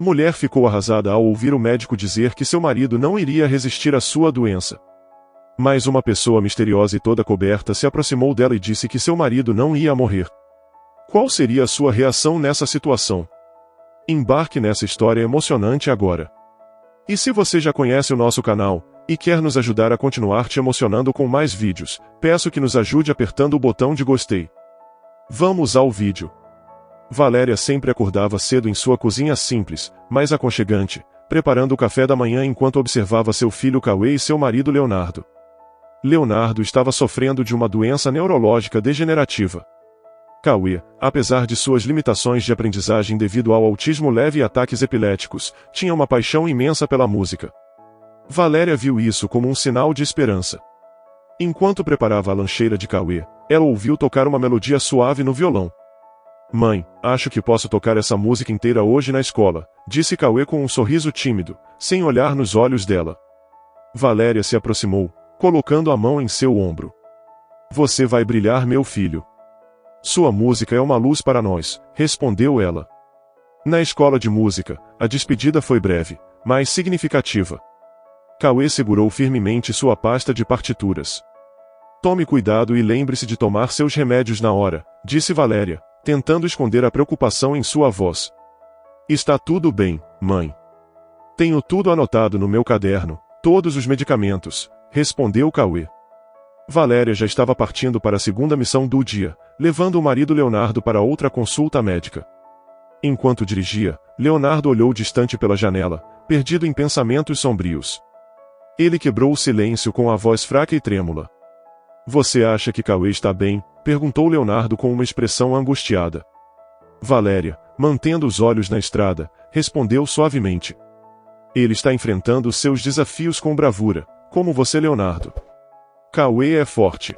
Mulher ficou arrasada ao ouvir o médico dizer que seu marido não iria resistir à sua doença. Mas uma pessoa misteriosa e toda coberta se aproximou dela e disse que seu marido não ia morrer. Qual seria a sua reação nessa situação? Embarque nessa história emocionante agora. E se você já conhece o nosso canal, e quer nos ajudar a continuar te emocionando com mais vídeos, peço que nos ajude apertando o botão de gostei. Vamos ao vídeo. Valéria sempre acordava cedo em sua cozinha simples, mas aconchegante, preparando o café da manhã enquanto observava seu filho Cauê e seu marido Leonardo. Leonardo estava sofrendo de uma doença neurológica degenerativa. Cauê, apesar de suas limitações de aprendizagem devido ao autismo leve e ataques epiléticos, tinha uma paixão imensa pela música. Valéria viu isso como um sinal de esperança. Enquanto preparava a lancheira de Cauê, ela ouviu tocar uma melodia suave no violão. Mãe, acho que posso tocar essa música inteira hoje na escola, disse Cauê com um sorriso tímido, sem olhar nos olhos dela. Valéria se aproximou, colocando a mão em seu ombro. Você vai brilhar, meu filho. Sua música é uma luz para nós, respondeu ela. Na escola de música, a despedida foi breve, mas significativa. Cauê segurou firmemente sua pasta de partituras. Tome cuidado e lembre-se de tomar seus remédios na hora, disse Valéria, tentando esconder a preocupação em sua voz. Está tudo bem, mãe. Tenho tudo anotado no meu caderno, todos os medicamentos, respondeu Cauê. Valéria já estava partindo para a segunda missão do dia, levando o marido Leonardo para outra consulta médica. Enquanto dirigia, Leonardo olhou distante pela janela, perdido em pensamentos sombrios. Ele quebrou o silêncio com a voz fraca e trêmula. Você acha que Cauê está bem? Perguntou Leonardo com uma expressão angustiada. Valéria, mantendo os olhos na estrada, respondeu suavemente. Ele está enfrentando seus desafios com bravura, como você, Leonardo. Cauê é forte.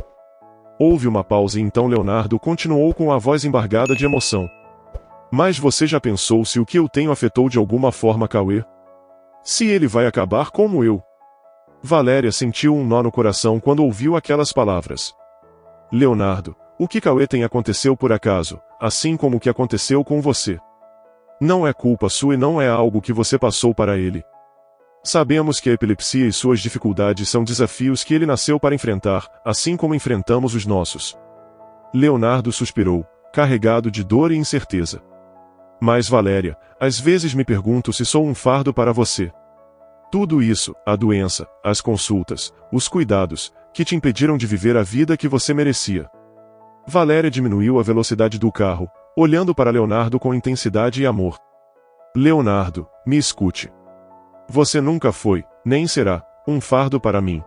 Houve uma pausa e então Leonardo continuou com a voz embargada de emoção. Mas você já pensou se o que eu tenho afetou de alguma forma Cauê? Se ele vai acabar como eu? Valéria sentiu um nó no coração quando ouviu aquelas palavras. Leonardo, o que Cauê tem aconteceu por acaso, assim como o que aconteceu com você. Não é culpa sua e não é algo que você passou para ele. Sabemos que a epilepsia e suas dificuldades são desafios que ele nasceu para enfrentar, assim como enfrentamos os nossos. Leonardo suspirou, carregado de dor e incerteza. Mas Valéria, às vezes me pergunto se sou um fardo para você. Tudo isso, a doença, as consultas, os cuidados, que te impediram de viver a vida que você merecia. Valéria diminuiu a velocidade do carro, olhando para Leonardo com intensidade e amor. Leonardo, me escute. Você nunca foi, nem será, um fardo para mim.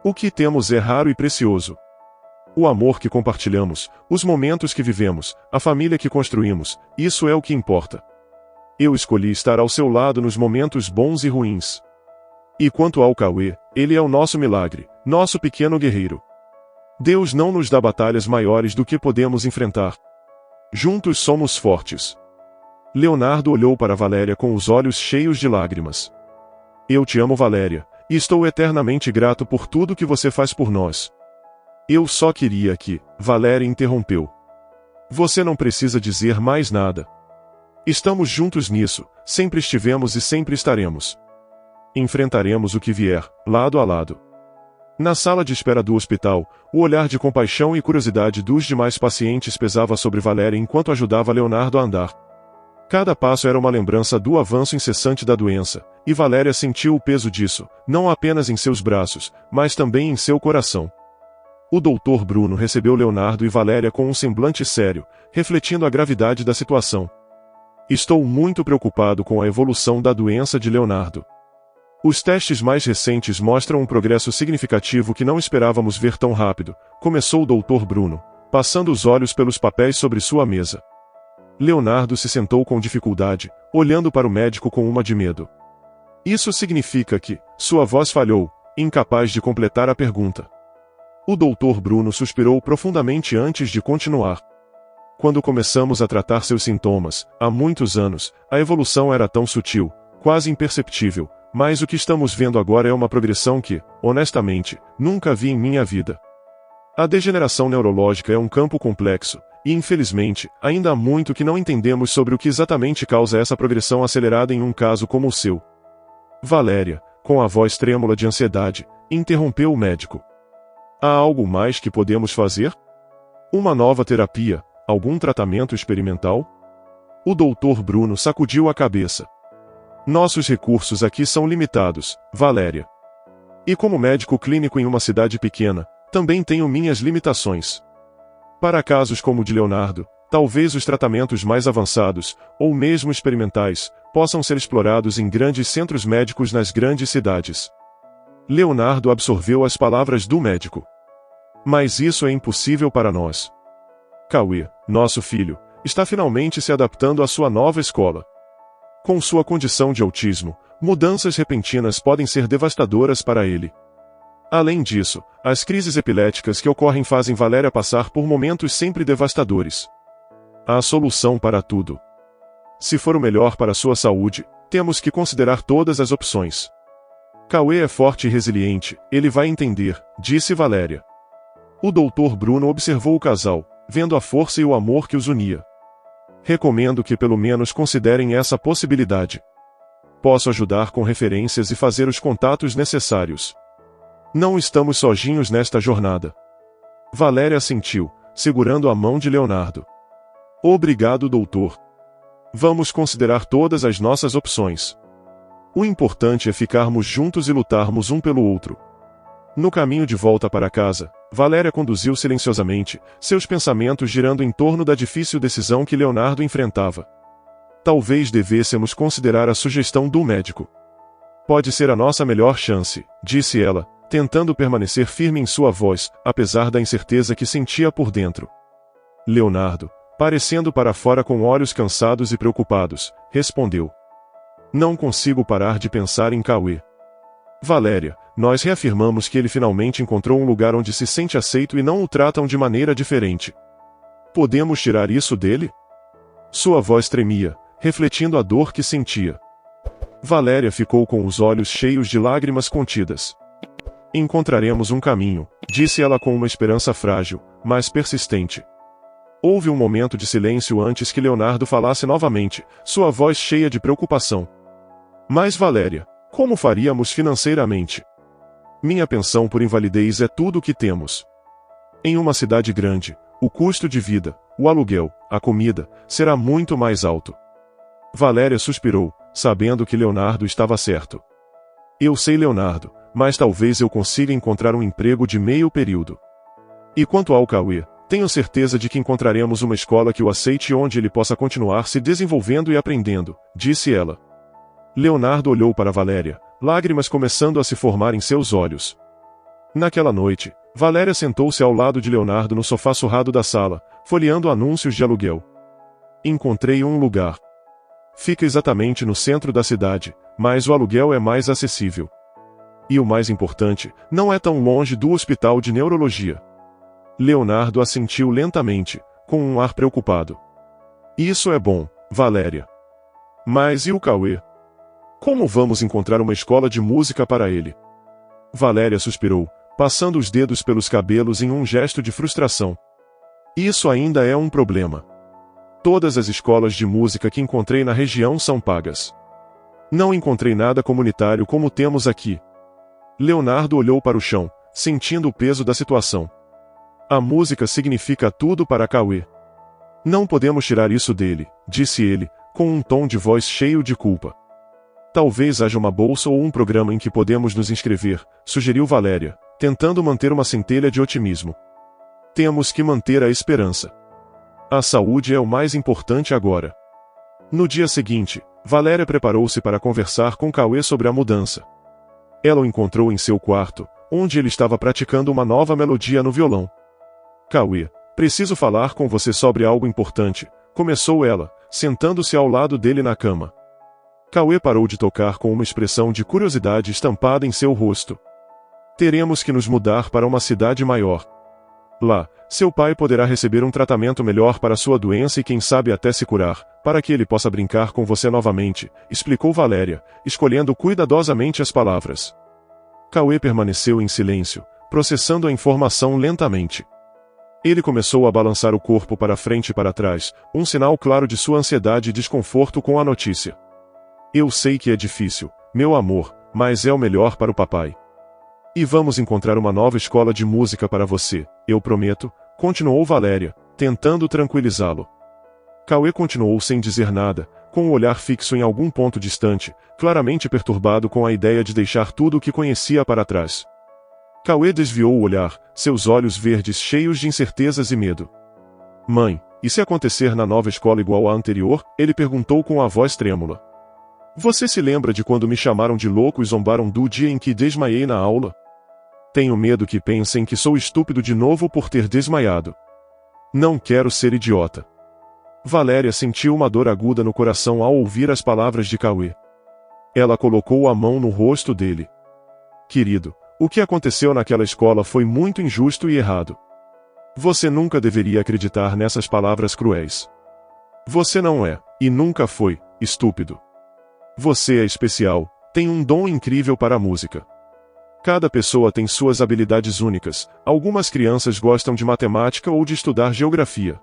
O que temos é raro e precioso. O amor que compartilhamos, os momentos que vivemos, a família que construímos, isso é o que importa. Eu escolhi estar ao seu lado nos momentos bons e ruins. E quanto ao Cauê, ele é o nosso milagre, nosso pequeno guerreiro. Deus não nos dá batalhas maiores do que podemos enfrentar. Juntos somos fortes. Leonardo olhou para Valéria com os olhos cheios de lágrimas. Eu te amo, Valéria, e estou eternamente grato por tudo que você faz por nós. Eu só queria que, Valéria interrompeu. Você não precisa dizer mais nada. Estamos juntos nisso, sempre estivemos e sempre estaremos. Enfrentaremos o que vier, lado a lado. Na sala de espera do hospital, o olhar de compaixão e curiosidade dos demais pacientes pesava sobre Valéria enquanto ajudava Leonardo a andar. Cada passo era uma lembrança do avanço incessante da doença, e Valéria sentiu o peso disso, não apenas em seus braços, mas também em seu coração. O Dr. Bruno recebeu Leonardo e Valéria com um semblante sério, refletindo a gravidade da situação. Estou muito preocupado com a evolução da doença de Leonardo. Os testes mais recentes mostram um progresso significativo que não esperávamos ver tão rápido, começou o Dr. Bruno, passando os olhos pelos papéis sobre sua mesa. Leonardo se sentou com dificuldade, olhando para o médico com uma de medo. Isso significa que, sua voz falhou, incapaz de completar a pergunta. O Dr. Bruno suspirou profundamente antes de continuar. Quando começamos a tratar seus sintomas, há muitos anos, a evolução era tão sutil, quase imperceptível, mas o que estamos vendo agora é uma progressão que, honestamente, nunca vi em minha vida. A degeneração neurológica é um campo complexo, e infelizmente, ainda há muito que não entendemos sobre o que exatamente causa essa progressão acelerada em um caso como o seu. Valéria, com a voz trêmula de ansiedade, interrompeu o médico. Há algo mais que podemos fazer? Uma nova terapia, algum tratamento experimental? O Dr. Bruno sacudiu a cabeça. Nossos recursos aqui são limitados, Valéria. E como médico clínico em uma cidade pequena, também tenho minhas limitações. Para casos como o de Leonardo, talvez os tratamentos mais avançados, ou mesmo experimentais, possam ser explorados em grandes centros médicos nas grandes cidades. Leonardo absorveu as palavras do médico. Mas isso é impossível para nós. Cauê, nosso filho, está finalmente se adaptando à sua nova escola. Com sua condição de autismo, mudanças repentinas podem ser devastadoras para ele. Além disso, as crises epiléticas que ocorrem fazem Valéria passar por momentos sempre devastadores. Há a solução para tudo. Se for o melhor para sua saúde, temos que considerar todas as opções. Cauê é forte e resiliente, ele vai entender, disse Valéria. O Dr. Bruno observou o casal, vendo a força e o amor que os unia. Recomendo que pelo menos considerem essa possibilidade. Posso ajudar com referências e fazer os contatos necessários. Não estamos sozinhos nesta jornada. Valéria assentiu, segurando a mão de Leonardo. Obrigado, doutor. Vamos considerar todas as nossas opções. O importante é ficarmos juntos e lutarmos um pelo outro. No caminho de volta para casa, Valéria conduziu silenciosamente, seus pensamentos girando em torno da difícil decisão que Leonardo enfrentava. Talvez devêssemos considerar a sugestão do médico. Pode ser a nossa melhor chance, disse ela, tentando permanecer firme em sua voz, apesar da incerteza que sentia por dentro. Leonardo, parecendo para fora com olhos cansados e preocupados, respondeu. Não consigo parar de pensar em Cauê. Valéria, nós reafirmamos que ele finalmente encontrou um lugar onde se sente aceito e não o tratam de maneira diferente. Podemos tirar isso dele? Sua voz tremia, refletindo a dor que sentia. Valéria ficou com os olhos cheios de lágrimas contidas. Encontraremos um caminho, disse ela com uma esperança frágil, mas persistente. Houve um momento de silêncio antes que Leonardo falasse novamente, sua voz cheia de preocupação. Mas Valéria, como faríamos financeiramente? Minha pensão por invalidez é tudo o que temos. Em uma cidade grande, o custo de vida, o aluguel, a comida, será muito mais alto. Valéria suspirou, sabendo que Leonardo estava certo. Eu sei, Leonardo, mas talvez eu consiga encontrar um emprego de meio período. E quanto ao Cauê, tenho certeza de que encontraremos uma escola que o aceite e onde ele possa continuar se desenvolvendo e aprendendo, disse ela. Leonardo olhou para Valéria, lágrimas começando a se formar em seus olhos. Naquela noite, Valéria sentou-se ao lado de Leonardo no sofá surrado da sala, folheando anúncios de aluguel. Encontrei um lugar. Fica exatamente no centro da cidade, mas o aluguel é mais acessível. E o mais importante, não é tão longe do hospital de neurologia. Leonardo assentiu lentamente, com um ar preocupado. Isso é bom, Valéria. Mas e o Cauê? Como vamos encontrar uma escola de música para ele? Valéria suspirou, passando os dedos pelos cabelos em um gesto de frustração. Isso ainda é um problema. Todas as escolas de música que encontrei na região são pagas. Não encontrei nada comunitário como temos aqui. Leonardo olhou para o chão, sentindo o peso da situação. A música significa tudo para Cauê. Não podemos tirar isso dele, disse ele, com um tom de voz cheio de culpa. Talvez haja uma bolsa ou um programa em que podemos nos inscrever, sugeriu Valéria, tentando manter uma centelha de otimismo. Temos que manter a esperança. A saúde é o mais importante agora. No dia seguinte, Valéria preparou-se para conversar com Cauê sobre a mudança. Ela o encontrou em seu quarto, onde ele estava praticando uma nova melodia no violão. Cauê, preciso falar com você sobre algo importante, começou ela, sentando-se ao lado dele na cama. Cauê parou de tocar com uma expressão de curiosidade estampada em seu rosto. Teremos que nos mudar para uma cidade maior. Lá, seu pai poderá receber um tratamento melhor para sua doença e quem sabe até se curar, para que ele possa brincar com você novamente, explicou Valéria, escolhendo cuidadosamente as palavras. Cauê permaneceu em silêncio, processando a informação lentamente. Ele começou a balançar o corpo para frente e para trás, um sinal claro de sua ansiedade e desconforto com a notícia. Eu sei que é difícil, meu amor, mas é o melhor para o papai. E vamos encontrar uma nova escola de música para você, eu prometo, continuou Valéria, tentando tranquilizá-lo. Cauê continuou sem dizer nada, com o olhar fixo em algum ponto distante, claramente perturbado com a ideia de deixar tudo o que conhecia para trás. Cauê desviou o olhar, seus olhos verdes cheios de incertezas e medo. Mãe, e se acontecer na nova escola igual à anterior? Ele perguntou com a voz trêmula. Você se lembra de quando me chamaram de louco e zombaram do dia em que desmaiei na aula? Tenho medo que pensem que sou estúpido de novo por ter desmaiado. Não quero ser idiota. Valéria sentiu uma dor aguda no coração ao ouvir as palavras de Cauê. Ela colocou a mão no rosto dele. Querido, o que aconteceu naquela escola foi muito injusto e errado. Você nunca deveria acreditar nessas palavras cruéis. Você não é, e nunca foi, estúpido. Você é especial, tem um dom incrível para a música. Cada pessoa tem suas habilidades únicas, algumas crianças gostam de matemática ou de estudar geografia.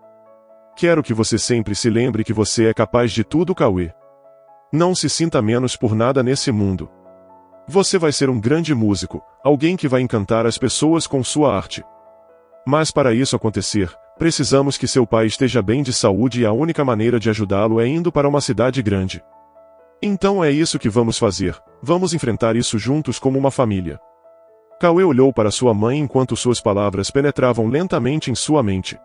Quero que você sempre se lembre que você é capaz de tudo, Cauê. Não se sinta menos por nada nesse mundo. Você vai ser um grande músico, alguém que vai encantar as pessoas com sua arte. Mas para isso acontecer, precisamos que seu pai esteja bem de saúde e a única maneira de ajudá-lo é indo para uma cidade grande. Então é isso que vamos fazer, vamos enfrentar isso juntos como uma família. Cauê olhou para sua mãe enquanto suas palavras penetravam lentamente em sua mente.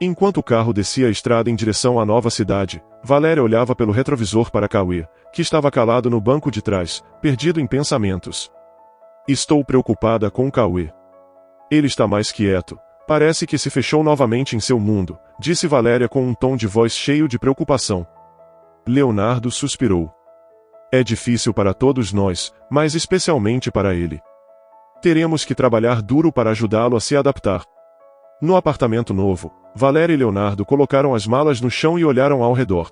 Enquanto o carro descia a estrada em direção à nova cidade, Valéria olhava pelo retrovisor para Cauê, que estava calado no banco de trás, perdido em pensamentos. Estou preocupada com Cauê. Ele está mais quieto, parece que se fechou novamente em seu mundo, disse Valéria com um tom de voz cheio de preocupação. Leonardo suspirou. É difícil para todos nós, mas especialmente para ele. Teremos que trabalhar duro para ajudá-lo a se adaptar. No apartamento novo, Valéria e Leonardo colocaram as malas no chão e olharam ao redor.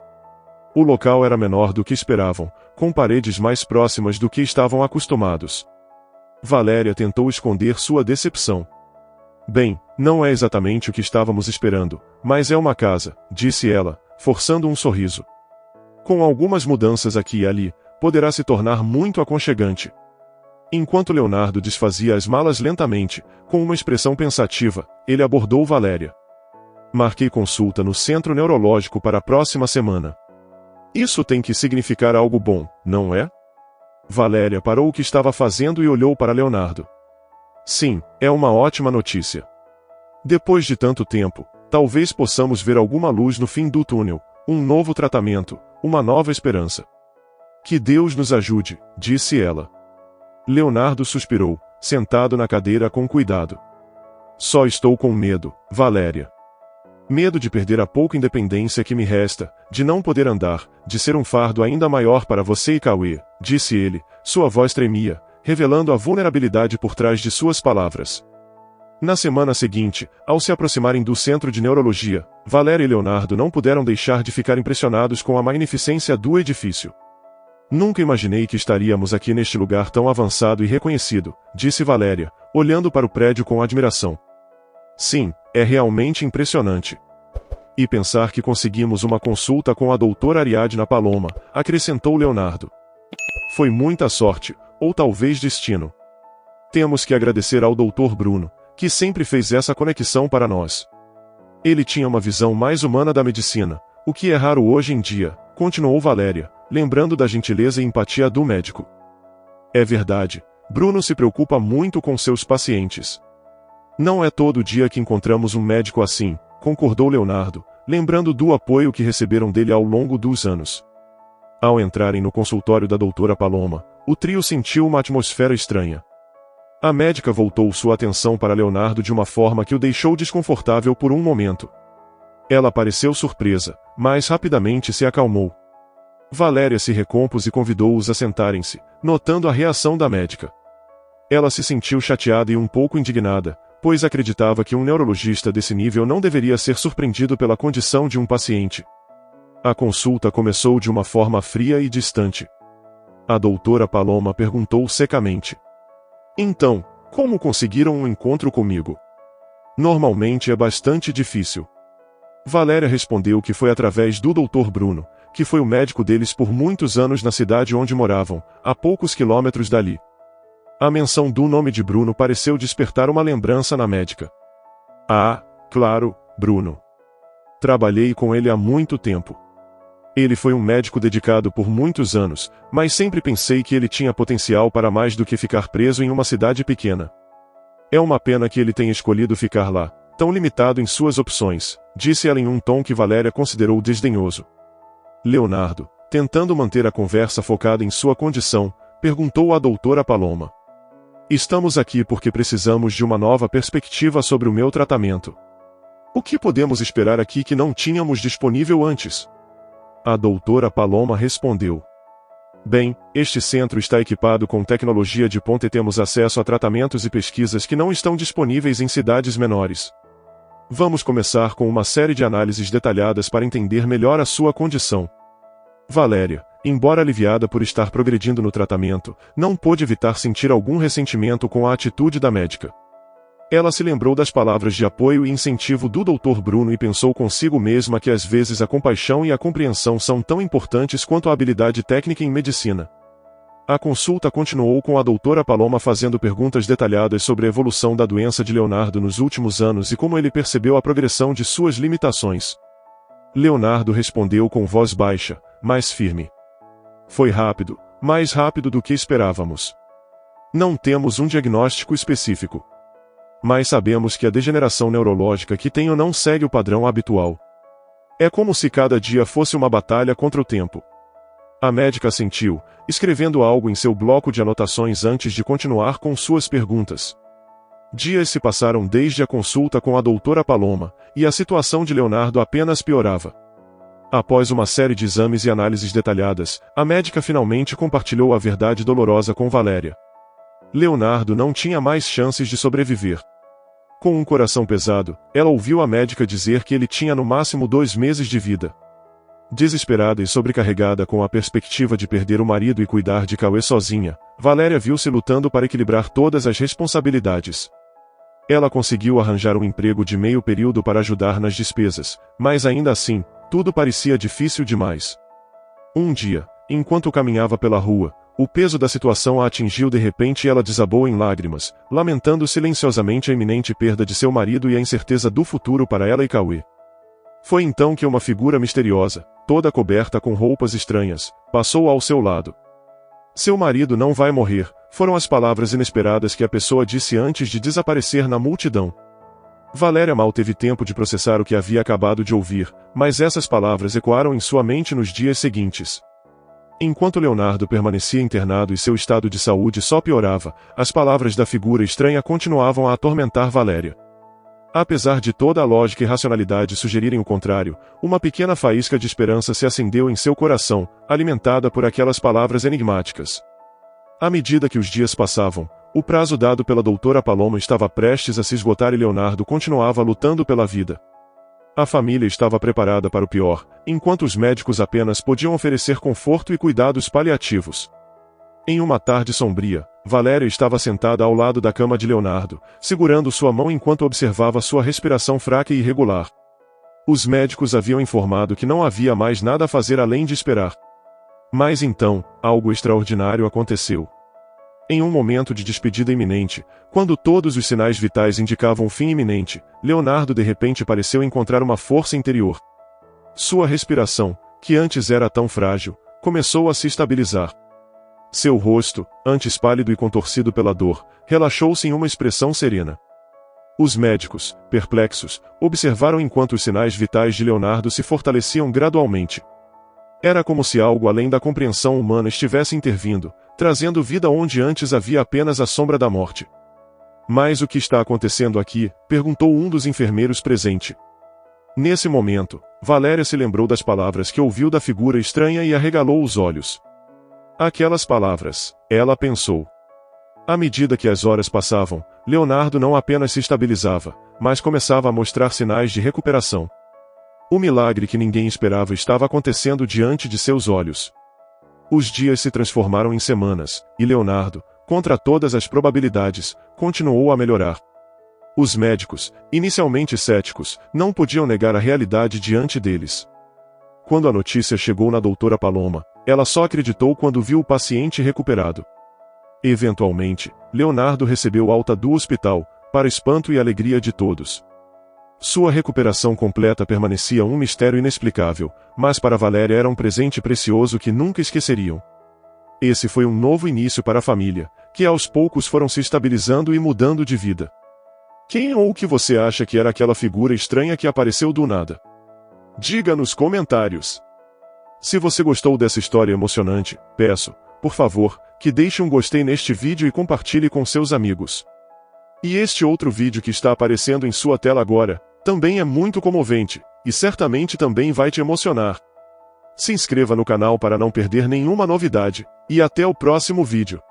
O local era menor do que esperavam, com paredes mais próximas do que estavam acostumados. Valéria tentou esconder sua decepção. Bem, não é exatamente o que estávamos esperando, mas é uma casa, disse ela, forçando um sorriso. Com algumas mudanças aqui e ali, poderá se tornar muito aconchegante. Enquanto Leonardo desfazia as malas lentamente, com uma expressão pensativa, ele abordou Valéria. Marquei consulta no centro neurológico para a próxima semana. Isso tem que significar algo bom, não é? Valéria parou o que estava fazendo e olhou para Leonardo. Sim, é uma ótima notícia. Depois de tanto tempo, talvez possamos ver alguma luz no fim do túnel, um novo tratamento, uma nova esperança. Que Deus nos ajude, disse ela. Leonardo suspirou, sentado na cadeira com cuidado. Só estou com medo, Valéria. Medo de perder a pouca independência que me resta, de não poder andar, de ser um fardo ainda maior para você e Cauê, disse ele, sua voz tremia, revelando a vulnerabilidade por trás de suas palavras. Na semana seguinte, ao se aproximarem do centro de neurologia, Valéria e Leonardo não puderam deixar de ficar impressionados com a magnificência do edifício. Nunca imaginei que estaríamos aqui neste lugar tão avançado e reconhecido, disse Valéria, olhando para o prédio com admiração. Sim, é realmente impressionante. E pensar que conseguimos uma consulta com a doutora Ariadna Paloma, acrescentou Leonardo. Foi muita sorte, ou talvez destino. Temos que agradecer ao Dr. Bruno, que sempre fez essa conexão para nós. Ele tinha uma visão mais humana da medicina, o que é raro hoje em dia, continuou Valéria, lembrando da gentileza e empatia do médico. É verdade, Bruno se preocupa muito com seus pacientes. Não é todo dia que encontramos um médico assim, concordou Leonardo, lembrando do apoio que receberam dele ao longo dos anos. Ao entrarem no consultório da doutora Paloma, o trio sentiu uma atmosfera estranha. A médica voltou sua atenção para Leonardo de uma forma que o deixou desconfortável por um momento. Ela pareceu surpresa, mas rapidamente se acalmou. Valéria se recompôs e convidou-os a sentarem-se, notando a reação da médica. Ela se sentiu chateada e um pouco indignada, pois acreditava que um neurologista desse nível não deveria ser surpreendido pela condição de um paciente. A consulta começou de uma forma fria e distante. A doutora Paloma perguntou secamente. Então, como conseguiram um encontro comigo? Normalmente é bastante difícil. Valéria respondeu que foi através do Dr. Bruno, que foi o médico deles por muitos anos na cidade onde moravam, a poucos quilômetros dali. A menção do nome de Bruno pareceu despertar uma lembrança na médica. Ah, claro, Bruno. Trabalhei com ele há muito tempo. Ele foi um médico dedicado por muitos anos, mas sempre pensei que ele tinha potencial para mais do que ficar preso em uma cidade pequena. É uma pena que ele tenha escolhido ficar lá, tão limitado em suas opções, disse ela em um tom que Valéria considerou desdenhoso. Leonardo, tentando manter a conversa focada em sua condição, perguntou à doutora Paloma. Estamos aqui porque precisamos de uma nova perspectiva sobre o meu tratamento. O que podemos esperar aqui que não tínhamos disponível antes? A doutora Paloma respondeu. Bem, este centro está equipado com tecnologia de ponta e temos acesso a tratamentos e pesquisas que não estão disponíveis em cidades menores. Vamos começar com uma série de análises detalhadas para entender melhor a sua condição. Valéria, embora aliviada por estar progredindo no tratamento, não pôde evitar sentir algum ressentimento com a atitude da médica. Ela se lembrou das palavras de apoio e incentivo do Dr. Bruno e pensou consigo mesma que às vezes a compaixão e a compreensão são tão importantes quanto a habilidade técnica em medicina. A consulta continuou com a doutora Paloma fazendo perguntas detalhadas sobre a evolução da doença de Leonardo nos últimos anos e como ele percebeu a progressão de suas limitações. Leonardo respondeu com voz baixa, mas firme. Foi rápido, mais rápido do que esperávamos. Não temos um diagnóstico específico. Mas sabemos que a degeneração neurológica que tenho não segue o padrão habitual. É como se cada dia fosse uma batalha contra o tempo. A médica assentiu, escrevendo algo em seu bloco de anotações antes de continuar com suas perguntas. Dias se passaram desde a consulta com a doutora Paloma, e a situação de Leonardo apenas piorava. Após uma série de exames e análises detalhadas, a médica finalmente compartilhou a verdade dolorosa com Valéria. Leonardo não tinha mais chances de sobreviver. Com um coração pesado, ela ouviu a médica dizer que ele tinha no máximo 2 meses de vida. Desesperada e sobrecarregada com a perspectiva de perder o marido e cuidar de Cauê sozinha, Valéria viu-se lutando para equilibrar todas as responsabilidades. Ela conseguiu arranjar um emprego de meio período para ajudar nas despesas, mas ainda assim, tudo parecia difícil demais. Um dia, enquanto caminhava pela rua, o peso da situação a atingiu de repente e ela desabou em lágrimas, lamentando silenciosamente a iminente perda de seu marido e a incerteza do futuro para ela e Cauê. Foi então que uma figura misteriosa, toda coberta com roupas estranhas, passou ao seu lado. Seu marido não vai morrer, foram as palavras inesperadas que a pessoa disse antes de desaparecer na multidão. Valéria mal teve tempo de processar o que havia acabado de ouvir, mas essas palavras ecoaram em sua mente nos dias seguintes. Enquanto Leonardo permanecia internado e seu estado de saúde só piorava, as palavras da figura estranha continuavam a atormentar Valéria. Apesar de toda a lógica e racionalidade sugerirem o contrário, uma pequena faísca de esperança se acendeu em seu coração, alimentada por aquelas palavras enigmáticas. À medida que os dias passavam, o prazo dado pela doutora Paloma estava prestes a se esgotar e Leonardo continuava lutando pela vida. A família estava preparada para o pior, enquanto os médicos apenas podiam oferecer conforto e cuidados paliativos. Em uma tarde sombria, Valéria estava sentada ao lado da cama de Leonardo, segurando sua mão enquanto observava sua respiração fraca e irregular. Os médicos haviam informado que não havia mais nada a fazer além de esperar. Mas então, algo extraordinário aconteceu. Em um momento de despedida iminente, quando todos os sinais vitais indicavam um fim iminente, Leonardo de repente pareceu encontrar uma força interior. Sua respiração, que antes era tão frágil, começou a se estabilizar. Seu rosto, antes pálido e contorcido pela dor, relaxou-se em uma expressão serena. Os médicos, perplexos, observaram enquanto os sinais vitais de Leonardo se fortaleciam gradualmente. Era como se algo além da compreensão humana estivesse intervindo, trazendo vida onde antes havia apenas a sombra da morte. Mas o que está acontecendo aqui? Perguntou um dos enfermeiros presente. Nesse momento, Valéria se lembrou das palavras que ouviu da figura estranha e arregalou os olhos. Aquelas palavras, ela pensou. À medida que as horas passavam, Leonardo não apenas se estabilizava, mas começava a mostrar sinais de recuperação. O milagre que ninguém esperava estava acontecendo diante de seus olhos. Os dias se transformaram em semanas, e Leonardo, contra todas as probabilidades, continuou a melhorar. Os médicos, inicialmente céticos, não podiam negar a realidade diante deles. Quando a notícia chegou na doutora Paloma, ela só acreditou quando viu o paciente recuperado. Eventualmente, Leonardo recebeu alta do hospital, para espanto e alegria de todos. Sua recuperação completa permanecia um mistério inexplicável, mas para Valéria era um presente precioso que nunca esqueceriam. Esse foi um novo início para a família, que aos poucos foram se estabilizando e mudando de vida. Quem ou o que você acha que era aquela figura estranha que apareceu do nada? Diga nos comentários. Se você gostou dessa história emocionante, peço, por favor, que deixe um gostei neste vídeo e compartilhe com seus amigos. E este outro vídeo que está aparecendo em sua tela agora, também é muito comovente, e certamente também vai te emocionar. Se inscreva no canal para não perder nenhuma novidade, e até o próximo vídeo.